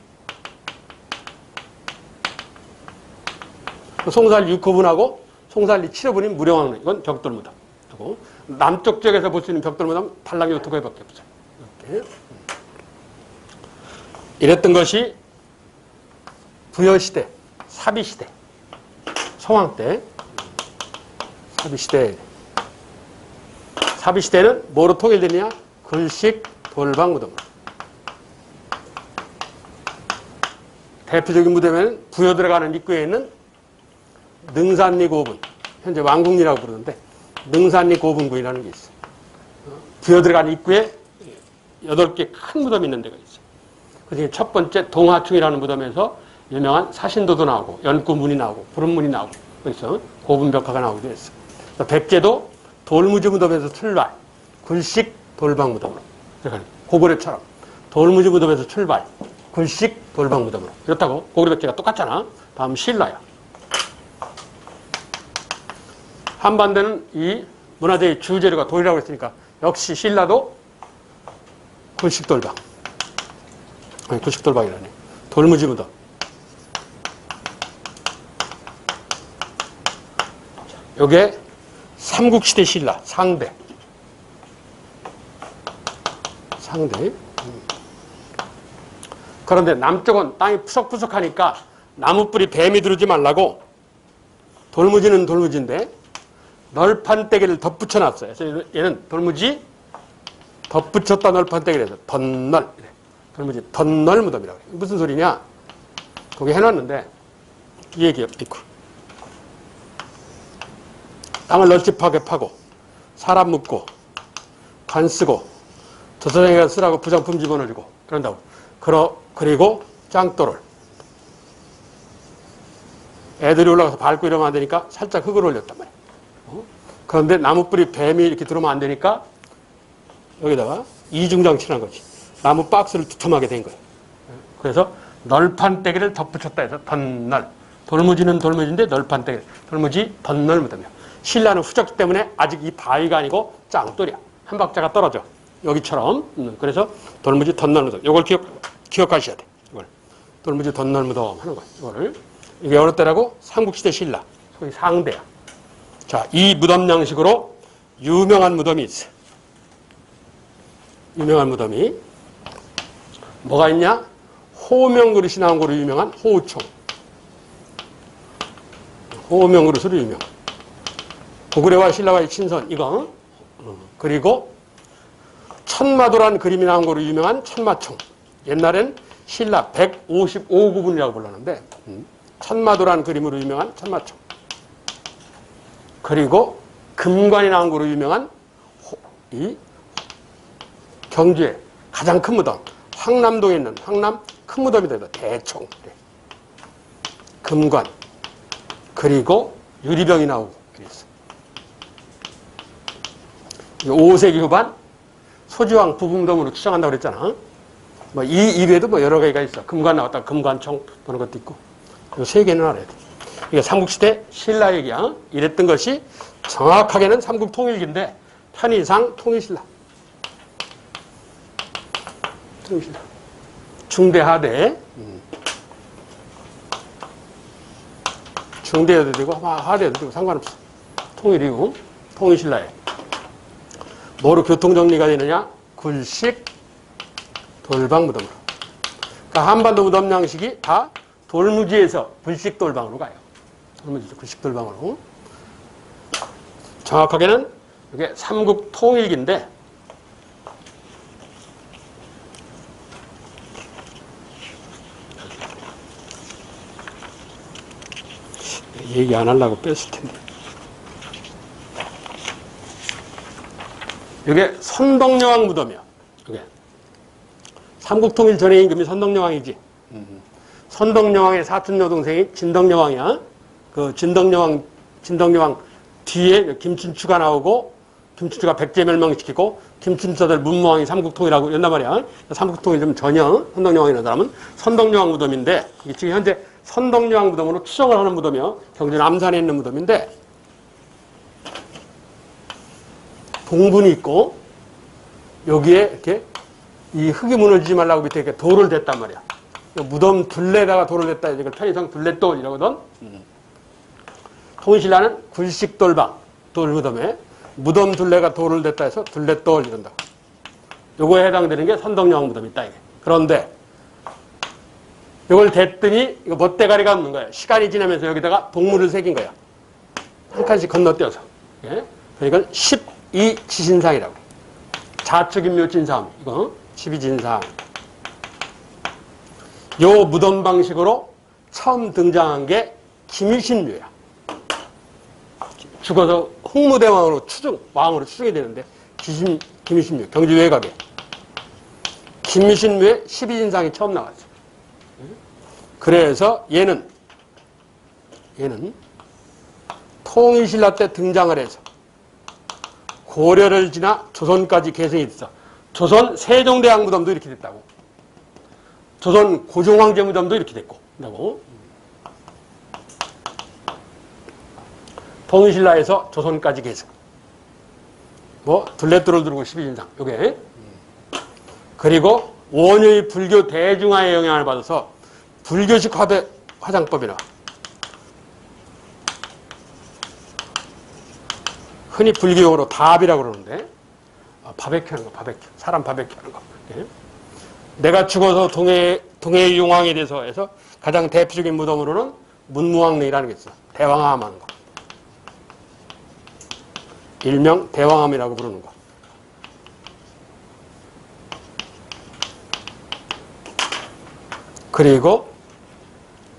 [SPEAKER 1] 송살리 6호분하고 송살리 7호분이 무령왕릉. 이건 벽돌무덤. 그리고 남쪽 지역에서 볼 수 있는 벽돌무덤 달랑이 두 개밖에 없어요. 이렇게. 이랬던 것이 부여시대, 사비시대, 성왕 때. 사비시대. 사비시대는 뭐로 통일되느냐? 글식 돌방무덤으로. 대표적인 무덤에는 부여 들어가는 입구에 있는 능산리 고분, 현재 왕궁리라고 부르는데 능산리 고분구이라는 게 있어요. 부여 들어가는 입구에 8개 큰 무덤이 있는 데가 있어요. 그중에 첫 번째 동하충이라는 무덤에서 유명한 사신도도 나오고 연구문이 나오고 부름문이 나오고 그래서 고분벽화가 나오기도 했어요. 백제도 돌무지 무덤에서 출발, 굴식 돌방무덤으로. 고구려처럼 돌무지 무덤에서 출발, 굴식 돌방무덤으로. 이렇다고 고구려백제가 똑같잖아. 다음 신라야. 한반도는 이 문화재의 주재료가 돌이라고 했으니까 역시 신라도 굴식 돌방. 아니, 굴식 돌방이라네. 돌무지 무덤. 요게 삼국시대 신라, 상대. 상대. 그런데 남쪽은 땅이 푸석푸석하니까 나무뿌리 뱀이 들어오지 말라고 돌무지는 돌무지인데 널판대기를 덧붙여 놨어요. 그래서 얘는 돌무지 덧붙였다 널판대기를 해서 덧널. 돌무지 덧널 무덤이라고 해요. 무슨 소리냐? 거기 해놨는데 이 얘기요. 땅을 널찍하게 파고 사람 묻고 관 쓰고 도서장에 쓰라고 부장품 집어넣어주고 그런다고. 그리고 짱돌을 애들이 올라가서 밟고 이러면 안 되니까 살짝 흙을 올렸단 말이에요. 그런데 나무뿌리 뱀이 이렇게 들어오면 안 되니까 여기다가 이중장치란 거지. 나무 박스를 두툼하게 된 거예요. 그래서 널판대기를 덧붙였다 해서 덧널. 돌무지는 돌무지인데 널판대기. 돌무지 덧널 무덤이야. 신라는 후적 때문에 아직 이 바위가 아니고 짱돌이야. 한 박자가 떨어져. 여기처럼. 그래서 돌무지 덧널 무덤. 이걸 기억하셔야 돼. 이걸. 돌무지 덧널 무덤 하는 거야. 이거를. 이게 어느 때라고? 삼국시대 신라. 소위 상대야. 자, 이 무덤 양식으로 유명한 무덤이 있어. 유명한 무덤이 뭐가 있냐? 호명그릇이 나온 거로 유명한 호우총. 호명그릇으로 유명. 고구려와 신라와의 친선 이거. 그리고 천마도란 그림이 나온 거로 유명한 천마총. 옛날엔 신라 155구분이라고 불렀는데 천마도란 그림으로 유명한 천마총. 그리고 금관이 나온 거로 유명한 이 경주의 가장 큰 무덤 황남동에 있는 황남 큰 무덤이다. 대총. 금관. 그리고 유리병이 나오고 그랬어. 5세기 후반 소지왕 부부무덤으로 추정한다고 그랬잖아. 뭐 이 이외에도 뭐 여러 개가 있어. 금관 나왔다. 금관총 보는 것도 있고. 이 세 개는 알아야 돼. 이게 삼국시대 신라 얘기야. 이랬던 것이 정확하게는 삼국통일기인데 편의상 통일신라. 통일신라. 중대하대. 중대해도 되고 하대도 되고 상관없어. 통일이고 통일신라에. 뭐로 교통정리가 되느냐? 굴식 돌방무덤으로. 그러니까 한반도 무덤 양식이 다 돌무지에서 굴식 돌방으로 가요. 돌무지에서 굴식 돌방으로. 정확하게는 이게 삼국 통일기인데 얘기 안 하려고 뺐을 텐데. 이게 선덕여왕 무덤이야. 이게 삼국통일 전의 임금이 선덕여왕이지. 선덕여왕의 사촌 여동생이 진덕여왕이야. 그 진덕여왕 뒤에 김춘추가 나오고 김춘추가 백제 멸망시키고 김춘추들 문무왕이 삼국통일하고 이런단 말이야. 삼국통일 좀 전혀 선덕여왕이라는 사람은 선덕여왕 무덤인데 이게 지금 현재 선덕여왕 무덤으로 추정을 하는 무덤이요. 경주 남산에 있는 무덤인데 동분이 있고 여기에 이렇게 이 흙이 무너지지 말라고 밑에 이렇게 돌을 댔단 말이야. 무덤 둘레다가 돌을 댔다. 이걸 편의상 둘레돌이라거든. 통신라는 굴식돌방, 돌무덤에 무덤 둘레가 돌을 댔다 해서 둘레돌 이런다. 요거에 해당되는 게 선덕여왕 무덤이 있다 이게. 그런데 이걸 댔더니 이거 멋대가리가 없는 거야. 시간이 지나면서 여기다가 동물을 새긴 거야. 한 칸씩 건너뛰어서. 예? 그러니까 12지신상이라고. 자축인묘진상. 이거 12진상. 요 무덤 방식으로 처음 등장한 게 김유신묘야. 죽어서 홍무대왕으로 왕으로 추정이 되는데 김유신묘, 경주 외곽에. 김유신묘에 12진상이 처음 나왔어. 그래서 얘는 통일신라 때 등장을 해서 고려를 지나 조선까지 계승이 됐어. 조선 세종대왕 무덤도 이렇게 됐다고. 조선 고종황제 무덤도 이렇게 됐고. 통일신라에서 조선까지 계승. 뭐 둘레돌을 두르고 12진상. 요게. 그리고 원효의 불교 대중화의 영향을 받아서 불교식 화장법이나 흔히 불교용어로 답이라고 그러는데 바베큐 하는 거, 바베큐. 사람 바베큐 하는 거. 예? 내가 죽어서 동해의 용왕에 대해서 해서 가장 대표적인 무덤으로는 문무왕릉이라는 게 있어. 대왕암 하는 거. 일명 대왕암이라고 부르는 거. 그리고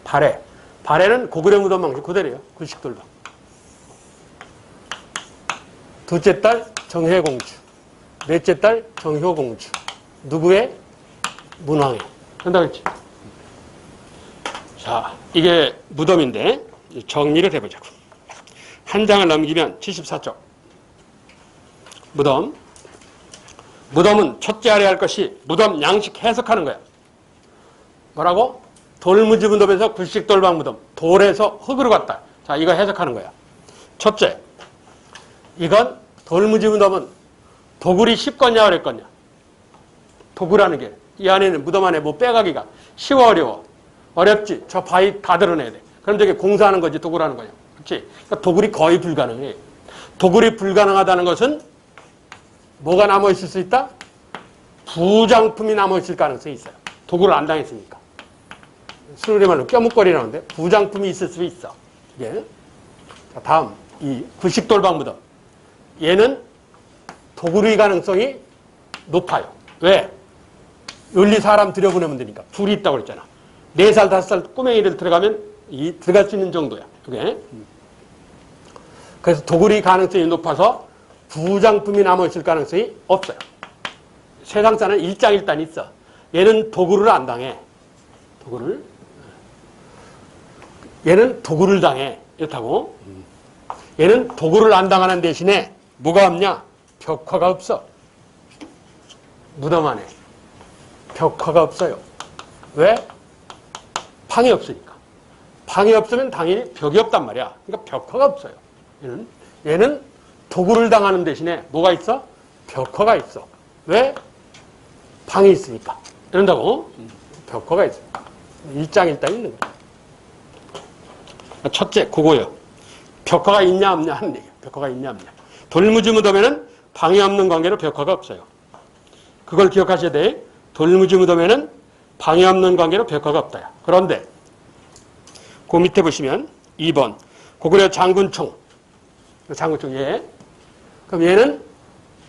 [SPEAKER 1] 발해. 발해는 고구려 무덤 방식 그대로예요. 굴식돌방. 둘째 딸 정혜공주. 넷째 딸 정효공주. 누구의? 문왕의. 된다 그랬지? 자, 이게 무덤인데 정리를 해보자고. 한 장을 넘기면 74쪽. 무덤. 무덤은 첫째 알아야 할 것이 무덤 양식 해석하는 거야. 뭐라고? 돌무지 무덤에서 굴식돌방 무덤. 돌에서 흙으로 갔다. 자, 이거 해석하는 거야. 첫째, 이건 돌무지 무덤은 도굴이 쉽겠냐 어렵겠냐. 도굴하는 게 이 안에는 무덤 안에 뭐 빼가기가 쉬워 어려워. 어렵지. 저 바위 다 드러내야 돼. 그럼 저게 공사하는 거지 도굴하는 거냐. 그렇지? 그러니까 도굴이 거의 불가능해. 도굴이 불가능하다는 것은 뭐가 남아있을 수 있다? 부장품이 남아있을 가능성이 있어요. 도굴을 안 당했으니까. 순우리 말로 껴묵거리라는데 부장품이 있을 수 있어. 예. 자, 다음 이 굴식돌방 무덤. 얘는 도굴의 가능성이 높아요. 왜? 윤리 사람 들여보내면 되니까. 불이 있다고 그랬잖아. 4살, 5살 꼬맹이들 들어가면 들어갈 수 있는 정도야. 그게. 그래서 도굴의 가능성이 높아서 부장품이 남아있을 가능성이 없어요. 세상사는 일장일단 있어. 얘는 도굴을 안 당해. 얘는 도굴을 당해. 이렇다고. 얘는 도굴을 안 당하는 대신에 뭐가 없냐? 벽화가 없어. 무덤 안에. 벽화가 없어요. 왜? 방이 없으니까. 방이 없으면 당연히 벽이 없단 말이야. 그러니까 벽화가 없어요. 얘는 도굴을 당하는 대신에 뭐가 있어? 벽화가 있어. 왜? 방이 있으니까. 이런다고? 벽화가 있으니까. 일장일단 있는 거야. 첫째, 그거요. 벽화가 있냐 없냐 하는 얘기야. 벽화가 있냐 없냐. 돌무지 무덤에는 방이 없는 관계로 벽화가 없어요. 그걸 기억하셔야 돼. 돌무지 무덤에는 방이 없는 관계로 벽화가 없다. 그런데 그 밑에 보시면 2번 고구려 장군총. 얘. 그럼 얘는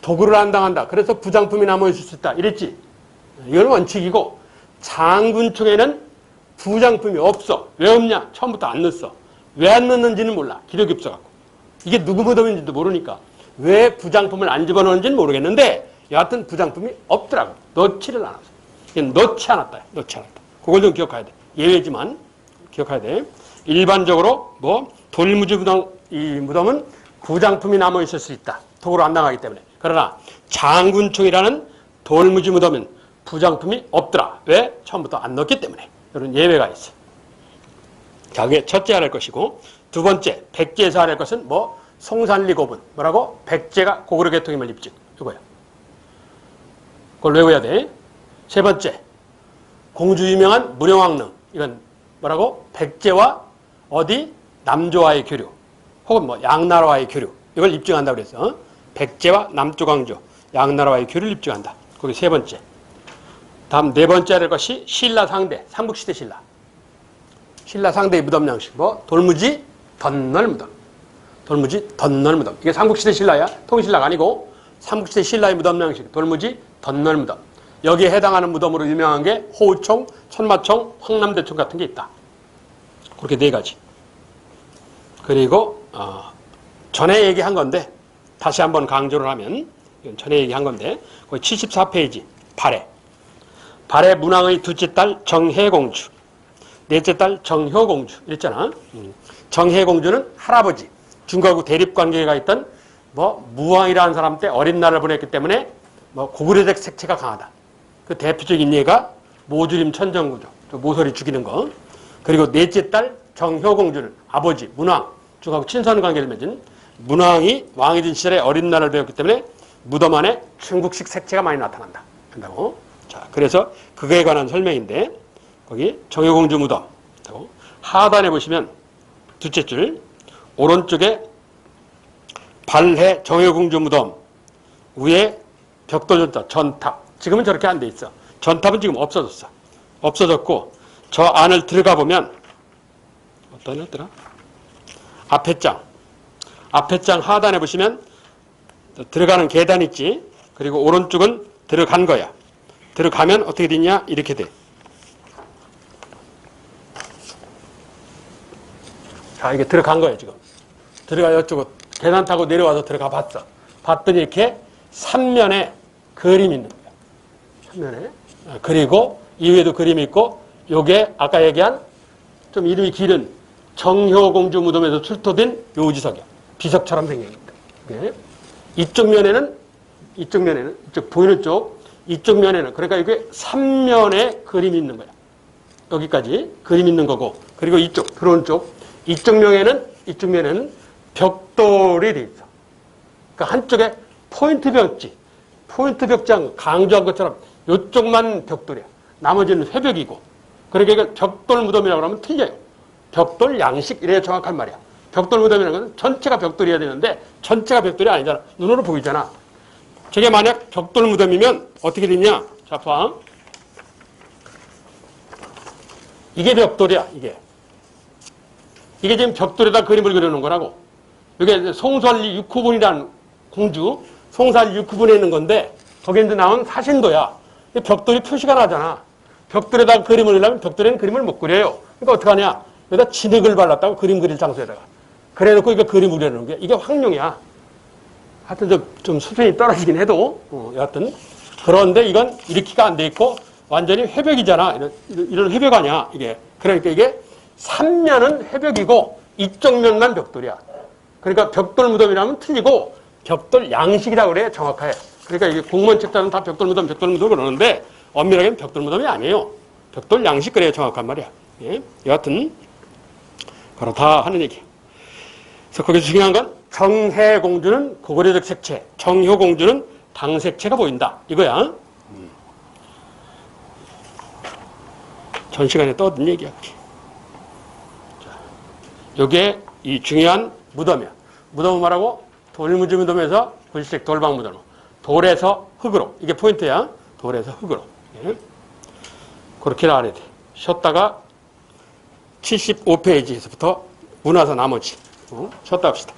[SPEAKER 1] 도굴을 안 당한다. 그래서 부장품이 남아있을 수 있다. 이랬지. 이건 원칙이고 장군총에는 부장품이 없어. 왜 없냐? 처음부터 안 넣었어. 왜 안 넣는지는 몰라. 기록이 없어갖고. 이게 누구 무덤인지도 모르니까 왜 부장품을 안 집어넣는지는 모르겠는데 여하튼 부장품이 없더라고. 넣지를 않았어. 넣지 않았다. 그걸 좀 기억해야 돼. 예외지만 기억해야 돼. 일반적으로 뭐 돌무지 무덤, 이 무덤은 부장품이 남아있을 수 있다. 도굴을 안 당하기 때문에. 그러나 장군총이라는 돌무지 무덤은 부장품이 없더라. 왜? 처음부터 안 넣었기 때문에. 이런 예외가 있어. 자, 그게 첫째 알을 것이고 두 번째, 백제에서 알을 것은 뭐 송산리 고분. 뭐라고? 백제가 고구려 계통임을 입증. 이거야. 그걸 외워야 돼. 세 번째, 공주 유명한 문영왕릉. 이건 뭐라고? 백제와 어디? 남조와의 교류. 혹은 뭐 양나라와의 교류 이걸 입증한다고 그랬어. 백제와 남조광조 양나라와의 교류를 입증한다. 거기 세 번째. 다음 네 번째 될 것이 신라 상대 삼국시대 신라. 신라 상대의 무덤 양식 뭐 돌무지 덧널 무덤. 돌무지 덧널 무덤. 이게 삼국시대 신라야. 통신라가 아니고 삼국시대 신라의 무덤 양식 돌무지 덧널 무덤. 여기에 해당하는 무덤으로 유명한 게 호우총, 천마총, 황남대총 같은 게 있다. 그렇게 네 가지. 그리고 전에 얘기한 건데 다시 한번 강조를 하면 이건 전에 얘기한 건데 거기 74페이지 발해. 발해 문왕의 둘째 딸 정혜공주, 넷째 딸 정효공주 이랬잖아. 정혜공주는 할아버지 중국하고 대립관계가 있던 뭐 무왕이라는 사람 때 어린 날을 보냈기 때문에 뭐 고구려적 색채가 강하다. 그 대표적인 예가 모주림 천정구조, 모서리 죽이는 거. 그리고 넷째 딸 정효공주는 아버지 문왕 중국하고 친선 관계를 맺은 문왕이 왕이 된 시절에 어린 날을 배웠기 때문에 무덤 안에 중국식 색채가 많이 나타난다. 한다고. 자, 그래서 그거에 관한 설명인데 거기 정효공주 무덤. 하단에 보시면 둘째 줄 오른쪽에 발해 정효공주 무덤 위에 벽돌전자 전탑. 지금은 저렇게 안 돼 있어. 전탑은 지금 없어졌어. 없어졌고 저 안을 들어가 보면 어떤 애더라? 앞에 장 하단에 보시면 들어가는 계단 있지. 그리고 오른쪽은 들어간 거야. 들어가면 어떻게 되냐? 이렇게 돼. 자, 이게 들어간 거예요, 지금. 들어가 이쪽으로 계단 타고 내려와서 들어가 봤어. 봤더니 이렇게 3면에 그림이 있는 거야. 3면에. 그리고 이외에도 그림이 있고 요게 아까 얘기한 좀 이름이 길은 정효공주 무덤에서 출토된 요지석이야. 비석처럼 생긴 겁니다. 네. 이쪽 면에는 이쪽 보이는 쪽 이쪽 면에는 그러니까 이게 3면에 그림이 있는 거야. 여기까지 그림 있는 거고 그리고 이쪽 들어온 쪽 이쪽 면에는 벽돌이 돼 있어. 그러니까 한쪽에 포인트 벽장 강조한 것처럼 이쪽만 벽돌이야. 나머지는 회벽이고. 그러니까 이걸 벽돌 무덤이라고 하면 틀려요. 벽돌 양식 이래야 정확한 말이야. 벽돌 무덤이라는 것은 전체가 벽돌이어야 되는데 전체가 벽돌이 아니잖아. 눈으로 보이잖아. 저게 만약 벽돌 무덤이면 어떻게 되냐? 자, 봐. 이게 벽돌이야, 이게. 이게 지금 벽돌에다 그림을 그려놓은 거라고. 이게 송수할 육후분이라는 공주, 송수할 육후분에 있는 건데 거기에 이제 나온 사신도야. 벽돌이 표시가 나잖아. 벽돌에다 그림을 그리려면 벽돌에는 그림을 못 그려요. 그러니까 어떡하냐? 여기다 진흙을 발랐다고 그림 그릴 장소에다가. 그래 놓고 이거 그림을 그려놓은 게 이게 황룡이야. 하여튼 좀 수준이 떨어지긴 해도, 여하튼. 그런데 이건 이렇게가 안 돼 있고 완전히 회벽이잖아. 이런 회벽 아니야, 이게. 그러니까 이게 3면은 회벽이고 이쪽 면만 벽돌이야. 그러니까 벽돌 무덤이라면 틀리고 벽돌 양식이라고 그래, 정확하게. 그러니까 이게 공무원 책자는 다 벽돌 무덤 그러는데 엄밀하게는 벽돌 무덤이 아니에요. 벽돌 양식 그래야 정확한 말이야. 예? 여하튼 그렇다 하는 얘기. 그래서 거기서 중요한 건 정혜공주는 고구려적 색채, 정효공주는 당색채가 보인다. 이거야. 전 시간에 떠든 얘기야. 요게 이 중요한 무덤이야. 무덤은 말하고 돌무지 무덤에서 불식 돌방 무덤. 돌에서 흙으로. 이게 포인트야. 돌에서 흙으로. 예. 그렇게 알아야 돼. 쉬었다가 75페이지에서부터 문화사 나머지. 쉬었다 합시다.